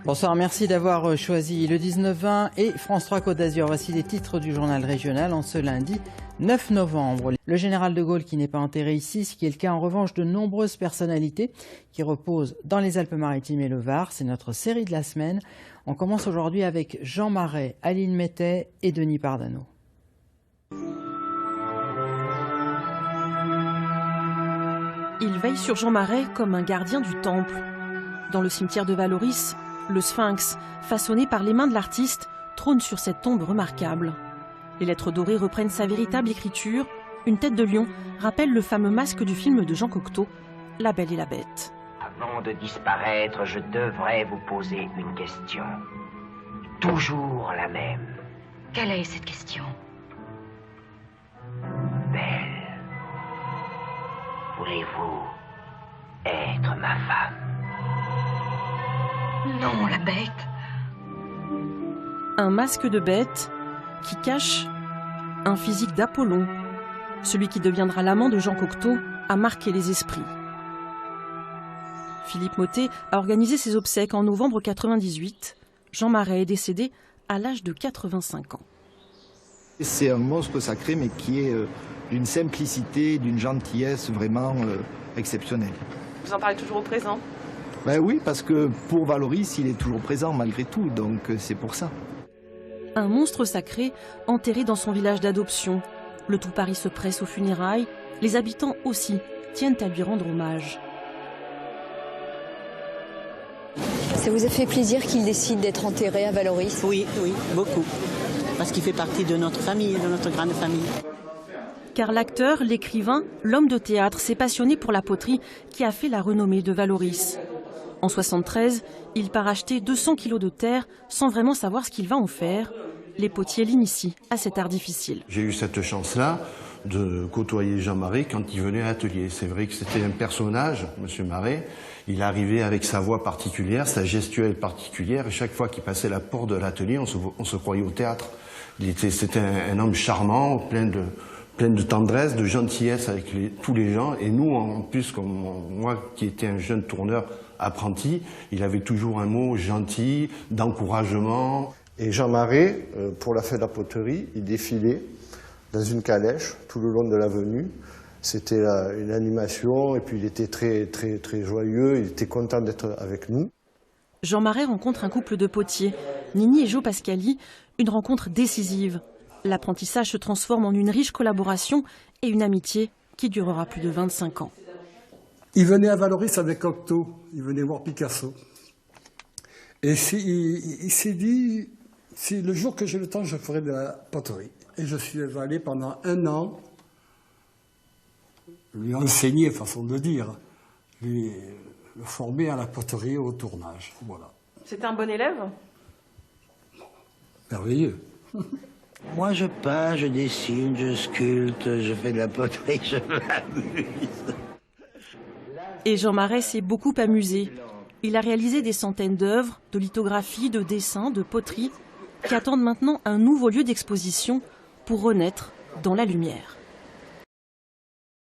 Bonsoir, merci d'avoir choisi le 19-20 et France 3 Côte d'Azur. Voici les titres du journal régional en ce lundi 9 novembre. Le général de Gaulle qui n'est pas enterré ici, ce qui est le cas en revanche de nombreuses personnalités qui reposent dans les Alpes-Maritimes et le Var. C'est notre série de la semaine. On commence aujourd'hui avec Jean Marais, Aline Mettet et Denis Pardano. Il veille sur Jean Marais comme un gardien du temple. Dans le cimetière de Valoris, le sphinx, façonné par les mains de l'artiste, trône sur cette tombe remarquable. Les lettres dorées reprennent sa véritable écriture. Une tête de lion rappelle le fameux masque du film de Jean Cocteau, La Belle et la Bête. Avant de disparaître, je devrais vous poser une question. Toujours la même. Quelle est cette question? Belle, voulez-vous être ma femme? Non, la bête. Un masque de bête qui cache un physique d'Apollon. Celui qui deviendra l'amant de Jean Cocteau a marqué les esprits. Philippe Mottet a organisé ses obsèques en novembre 1998. Jean Marais est décédé à l'âge de 85 ans. C'est un monstre sacré, mais qui est d'une simplicité, d'une gentillesse vraiment exceptionnelle. Vous en parlez toujours au présent? Ben oui, parce que pour Valoris, il est toujours présent malgré tout, donc c'est pour ça. Un monstre sacré enterré dans son village d'adoption. Le tout Paris se presse aux funérailles. Les habitants aussi tiennent à lui rendre hommage. Ça vous a fait plaisir qu'il décide d'être enterré à Valoris? Oui, oui, beaucoup. Parce qu'il fait partie de notre famille, de notre grande famille. Car l'acteur, l'écrivain, l'homme de théâtre s'est passionné pour la poterie qui a fait la renommée de Valoris. En 1973, il part acheter 200 kilos de terre sans vraiment savoir ce qu'il va en faire. Les potiers l'initient à cet art difficile. J'ai eu cette chance-là de côtoyer Jean Marais quand il venait à l'atelier. C'est vrai que c'était un personnage, Monsieur Marais. Il arrivait avec sa voix particulière, sa gestuelle particulière, et chaque fois qu'il passait la porte de l'atelier, on se croyait au théâtre. C'était un homme charmant, plein de tendresse, de gentillesse avec tous les gens. Et nous, en plus, comme moi qui étais un jeune tourneur apprenti, il avait toujours un mot gentil, d'encouragement. Et Jean Marais, pour la fête de la poterie, il défilait dans une calèche tout le long de l'avenue. C'était une animation et puis il était très, très, très joyeux, il était content d'être avec nous. Jean Marais rencontre un couple de potiers, Nini et Joe Pascali, une rencontre décisive. L'apprentissage se transforme en une riche collaboration et une amitié qui durera plus de 25 ans. Il venait à Valoris avec Cocteau, il venait voir Picasso. Et il s'est dit, si le jour que j'ai le temps, je ferai de la poterie. Et je suis allé pendant 1 an lui enseigner, façon de dire, le former à la poterie et au tournage. Voilà. C'était un bon élève? Merveilleux. Moi, je peins, je dessine, je sculpte, je fais de la poterie, je m'amuse. Et Jean Marais s'est beaucoup amusé. Il a réalisé des centaines d'œuvres, de lithographies, de dessins, de poteries, qui attendent maintenant un nouveau lieu d'exposition pour renaître dans la lumière.